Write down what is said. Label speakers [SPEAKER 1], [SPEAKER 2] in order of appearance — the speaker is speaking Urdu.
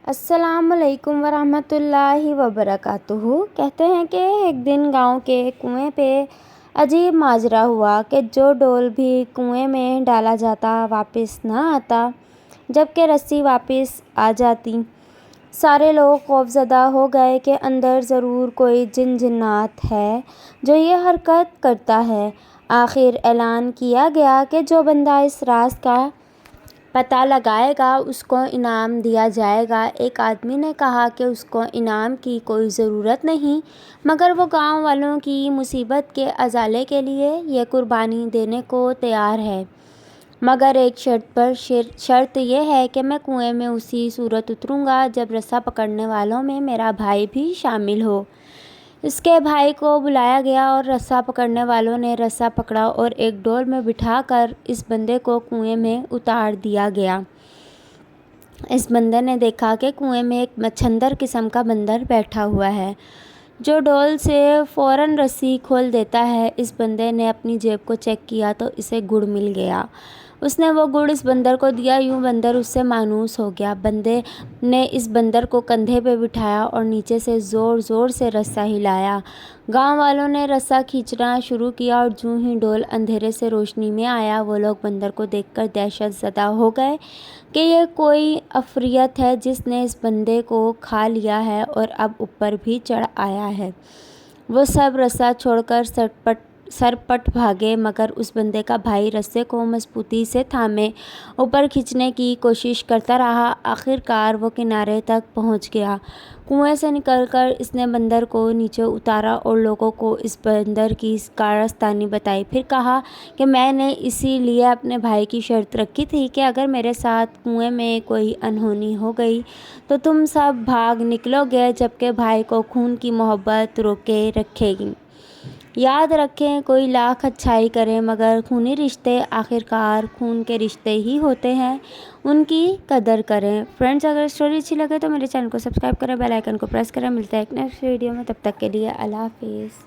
[SPEAKER 1] السلام علیکم ورحمۃ اللہ وبرکاتہ۔ کہتے ہیں کہ ایک دن گاؤں کے کنویں پہ عجیب ماجرا ہوا کہ جو ڈول بھی کنویں میں ڈالا جاتا واپس نہ آتا، جبکہ رسی واپس آ جاتی۔ سارے لوگ خوفزدہ ہو گئے کہ اندر ضرور کوئی جن جنات ہے جو یہ حرکت کرتا ہے۔ آخر اعلان کیا گیا کہ جو بندہ اس راز کا پتہ لگائے گا اس کو انعام دیا جائے گا۔ ایک آدمی نے کہا کہ اس کو انعام کی کوئی ضرورت نہیں، مگر وہ گاؤں والوں کی مصیبت کے ازالے کے لیے یہ قربانی دینے کو تیار ہے، مگر ایک شرط پر۔ شرط یہ ہے کہ میں کنویں میں اسی صورت اتروں گا جب رسا پکڑنے والوں میں میرا بھائی بھی شامل ہو۔ اس کے بھائی کو بلایا گیا اور رسا پکڑنے والوں نے رسا پکڑا اور ایک ڈول میں بٹھا کر اس بندے کو کنویں میں اتار دیا گیا۔ اس بندے نے دیکھا کہ کنویں میں ایک مچھندر قسم کا بندر بیٹھا ہوا ہے جو ڈول سے فوراً رسی کھول دیتا ہے۔ اس بندے نے اپنی جیب کو چیک کیا تو اسے گڑ مل گیا۔ اس نے وہ گڑ اس بندر کو دیا، یوں بندر اس سے مانوس ہو گیا۔ بندے نے اس بندر کو کندھے پہ بٹھایا اور نیچے سے زور زور سے رسا ہلایا۔ گاؤں والوں نے رسا کھینچنا شروع کیا اور جوں ہی ڈول اندھیرے سے روشنی میں آیا، وہ لوگ بندر کو دیکھ کر دہشت زدہ ہو گئے کہ یہ کوئی عفریت ہے جس نے اس بندے کو کھا لیا ہے اور اب اوپر بھی چڑھ آیا ہے۔ وہ سب رسا چھوڑ کر سرپٹ بھاگے، مگر اس بندے کا بھائی رسے کو مضبوطی سے تھامے اوپر کھینچنے کی کوشش کرتا رہا۔ آخر کار وہ کنارے تک پہنچ گیا۔ کنویں سے نکل کر اس نے بندر کو نیچے اتارا اور لوگوں کو اس بندر کی کارستانی بتائی۔ پھر کہا کہ میں نے اسی لیے اپنے بھائی کی شرط رکھی تھی کہ اگر میرے ساتھ کنویں میں کوئی انہونی ہو گئی تو تم سب بھاگ نکلو گے، جبکہ بھائی کو خون کی محبت روکے رکھے گی۔ یاد رکھیں، کوئی لاکھ اچھائی کرے مگر خونی رشتے آخرکار خون کے رشتے ہی ہوتے ہیں، ان کی قدر کریں۔ فرینڈز، اگر اسٹوری اچھی لگے تو میرے چینل کو سبسکرائب کریں، بیل آئیکن کو پریس کریں۔ ملتے ہیں ایک نیکسٹ ویڈیو میں، تب تک کے لیے اللہ حافظ۔